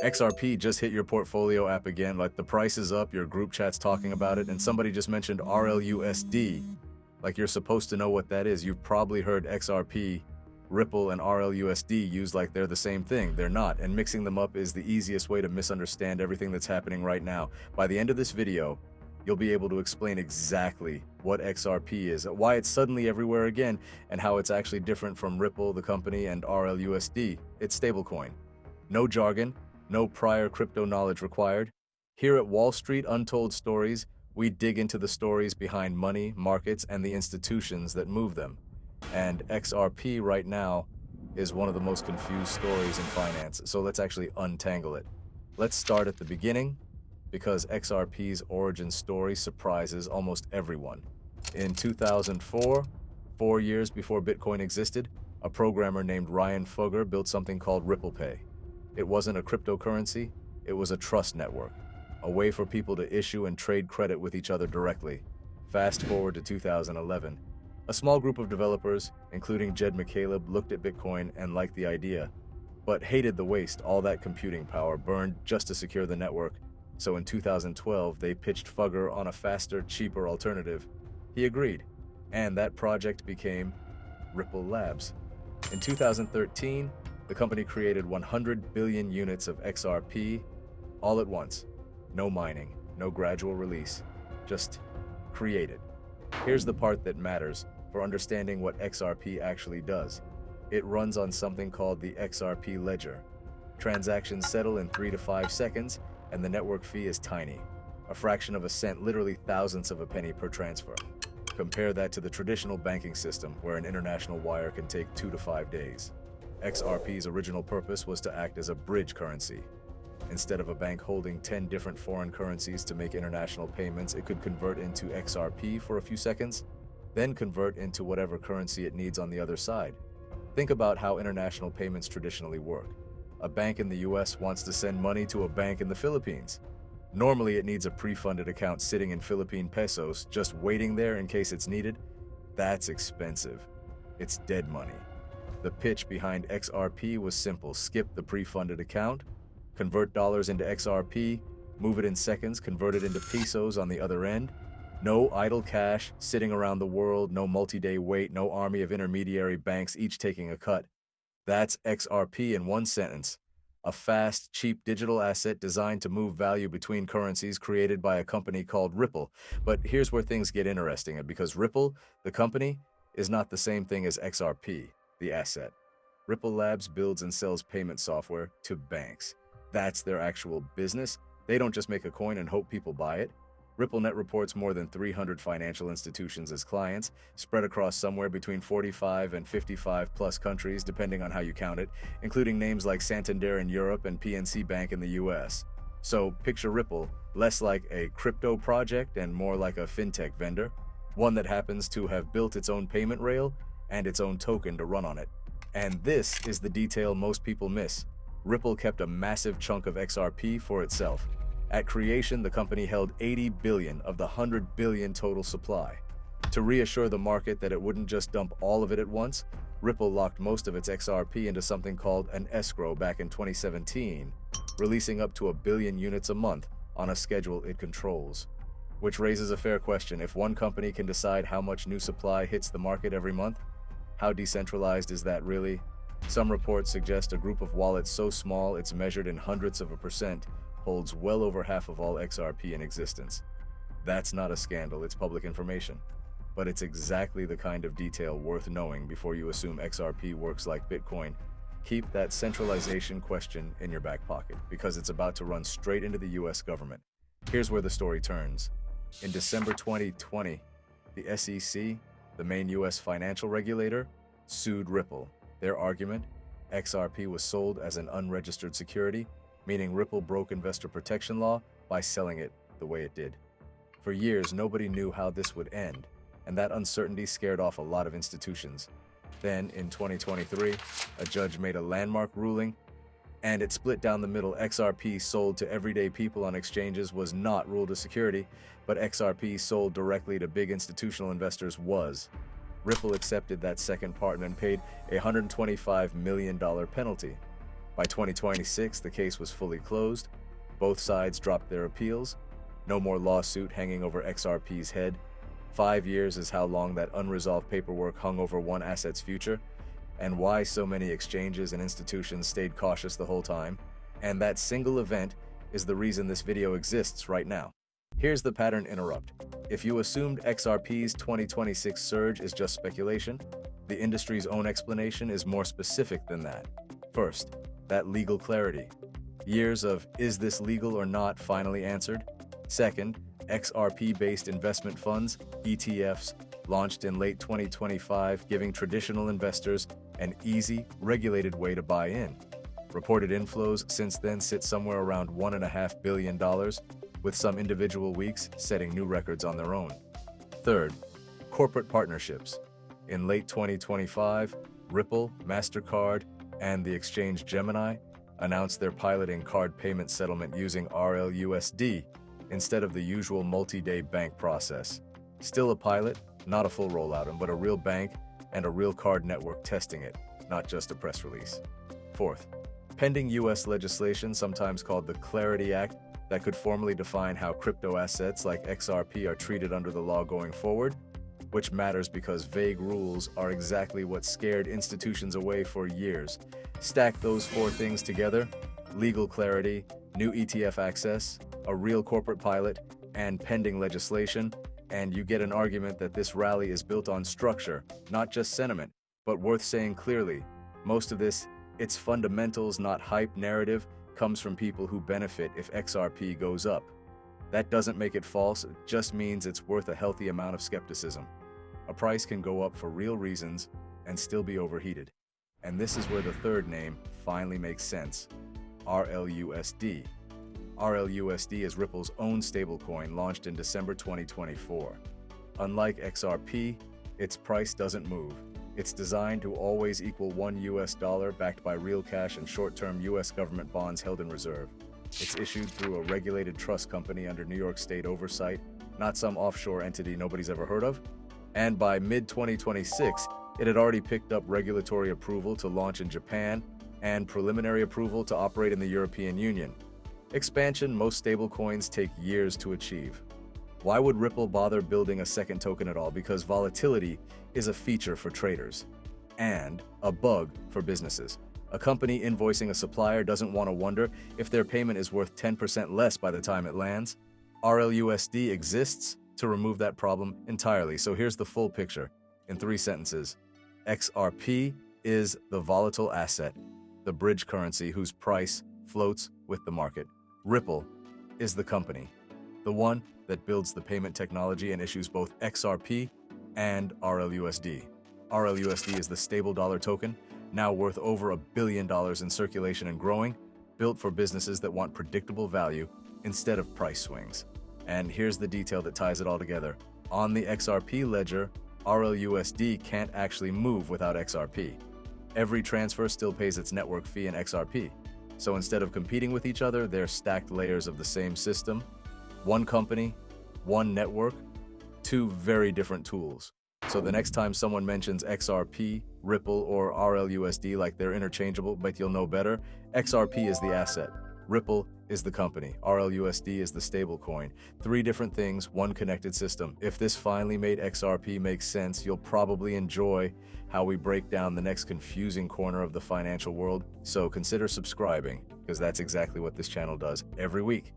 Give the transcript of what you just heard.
XRP just hit your portfolio app again, like the price is up, your group chat's talking about it, and somebody just mentioned RLUSD. Like you're supposed to know what that is. You've probably heard XRP, Ripple, and RLUSD used like they're the same thing. They're not, and mixing them up is the easiest way to misunderstand everything that's happening right now. By the end of this video, you'll be able to explain exactly what XRP is, why it's suddenly everywhere again, and how it's actually different from Ripple, the company, and RLUSD, its stablecoin. No jargon, no prior crypto knowledge required. Here at Wall Street Untold Stories, we dig into the stories behind money, markets, and the institutions that move them. And XRP right now is one of the most confused stories in finance, so let's actually untangle it. Let's start at the beginning, because XRP's origin story surprises almost everyone. In 2004, 4 years before Bitcoin existed, a programmer named Ryan Fugger built something called Ripple Pay. It wasn't a cryptocurrency, it was a trust network, a way for people to issue and trade credit with each other directly. Fast forward to 2011. A small group of developers, including Jed McCaleb, looked at Bitcoin and liked the idea, but hated the waste all that computing power burned just to secure the network. So in 2012, they pitched Fugger on a faster, cheaper alternative. He agreed, and that project became Ripple Labs. In 2013, the company created 100 billion units of XRP all at once. No mining, no gradual release, just created. Here's the part that matters for understanding what XRP actually does. It runs on something called the XRP ledger. Transactions settle in 3 to 5 seconds, and the network fee is tiny, a fraction of a cent, literally thousandths of a penny per transfer. Compare that to the traditional banking system, where an international wire can take 2 to 5 days. XRP's original purpose was to act as a bridge currency. Instead of a bank holding 10 different foreign currencies to make international payments, it could convert into XRP for a few seconds, then convert into whatever currency it needs on the other side. Think about how international payments traditionally work. A bank in the US wants to send money to a bank in the Philippines. Normally, it needs a pre-funded account sitting in Philippine pesos, just waiting there in case it's needed. That's expensive. It's dead money. The pitch behind XRP was simple: skip the pre-funded account, convert dollars into XRP, move it in seconds, convert it into pesos on the other end. No idle cash sitting around the world, no multi-day wait, no army of intermediary banks each taking a cut. That's XRP in one sentence. A fast, cheap digital asset designed to move value between currencies, created by a company called Ripple. But here's where things get interesting, because Ripple, the company, is not the same thing as XRP, the asset. Ripple Labs builds and sells payment software to banks. That's their actual business. They don't just make a coin and hope people buy it. RippleNet reports more than 300 financial institutions as clients, spread across somewhere between 45 and 55 plus countries, depending on how you count it, including names like Santander in Europe and PNC Bank in the US. So picture Ripple less like a crypto project and more like a fintech vendor, one that happens to have built its own payment rail and its own token to run on it. And this is the detail most people miss. Ripple kept a massive chunk of XRP for itself. At creation, the company held 80 billion of the 100 billion total supply. To reassure the market that it wouldn't just dump all of it at once, Ripple locked most of its XRP into something called an escrow back in 2017, releasing up to 1 billion units a month on a schedule it controls. Which raises a fair question: if one company can decide how much new supply hits the market every month, how decentralized is that really? Some reports suggest a group of wallets so small it's measured in hundredths of a percent holds well over half of all XRP in existence. That's not a scandal, it's public information. But it's exactly the kind of detail worth knowing before you assume XRP works like Bitcoin. Keep that centralization question in your back pocket, because it's about to run straight into the US government. Here's where the story turns. In December 2020, the SEC, the main US financial regulator, sued Ripple. Their argument: XRP was sold as an unregistered security, meaning Ripple broke investor protection law by selling it the way it did. For years, nobody knew how this would end, and that uncertainty scared off a lot of institutions. Then, in 2023, a judge made a landmark ruling, and it split down the middle. XRP sold to everyday people on exchanges was not ruled a security, but XRP sold directly to big institutional investors was. Ripple accepted that second part and paid a $125 million penalty. By 2026, the case was fully closed. Both sides dropped their appeals. No more lawsuit hanging over XRP's head. 5 years is how long that unresolved paperwork hung over one asset's future, and why so many exchanges and institutions stayed cautious the whole time. And that single event is the reason this video exists right now. Here's the pattern interrupt. If you assumed XRP's 2026 surge is just speculation, the industry's own explanation is more specific than that. First, that legal clarity. Years of "is this legal or not" finally answered. Second, XRP-based investment funds, ETFs, launched in late 2025, giving traditional investors an easy, regulated way to buy in. Reported inflows since then sit somewhere around $1.5 billion, with some individual weeks setting new records on their own. Third, corporate partnerships. In late 2025, Ripple, MasterCard, and the exchange Gemini announced they're piloting card payment settlement using RLUSD instead of the usual multi-day bank process. Still a pilot, not a full rollout, but a real bank and a real card network testing it, not just a press release. Fourth, pending U.S. legislation, sometimes called the Clarity Act, that could formally define how crypto assets like XRP are treated under the law going forward, which matters because vague rules are exactly what scared institutions away for years. Stack those four things together: legal clarity, new ETF access, a real corporate pilot, and pending legislation, and you get an argument that this rally is built on structure, not just sentiment. But worth saying clearly, most of this, its fundamentals, not hype narrative, comes from people who benefit if XRP goes up. That doesn't make it false, it just means it's worth a healthy amount of skepticism. A price can go up for real reasons and still be overheated. And this is where the third name finally makes sense: RLUSD. RLUSD is Ripple's own stablecoin launched in December 2024. Unlike XRP, its price doesn't move. It's designed to always equal $1 backed by real cash and short-term US government bonds held in reserve. It's issued through a regulated trust company under New York State oversight, not some offshore entity nobody's ever heard of. And by mid-2026, it had already picked up regulatory approval to launch in Japan and preliminary approval to operate in the European Union. Expansion most stablecoins take years to achieve. Why would Ripple bother building a second token at all? Because volatility is a feature for traders and a bug for businesses. A company invoicing a supplier doesn't want to wonder if their payment is worth 10% less by the time it lands. RLUSD exists to remove that problem entirely. So here's the full picture in 3 sentences. XRP is the volatile asset, the bridge currency whose price floats with the market. Ripple is the company, the one that builds the payment technology and issues both XRP and RLUSD. RLUSD is the stable dollar token, now worth over $1 billion in circulation and growing, built for businesses that want predictable value instead of price swings. And here's the detail that ties it all together. On the XRP ledger, RLUSD can't actually move without XRP. Every transfer still pays its network fee in XRP. So instead of competing with each other, they're stacked layers of the same system. One company, one network, 2 very different tools. So the next time someone mentions XRP, Ripple, or RLUSD like they're interchangeable, but you'll know better, XRP is the asset, Ripple is the company, RLUSD is the stablecoin. 3 different things, one connected system. If this finally made XRP make sense, you'll probably enjoy how we break down the next confusing corner of the financial world. So consider subscribing, because that's exactly what this channel does every week.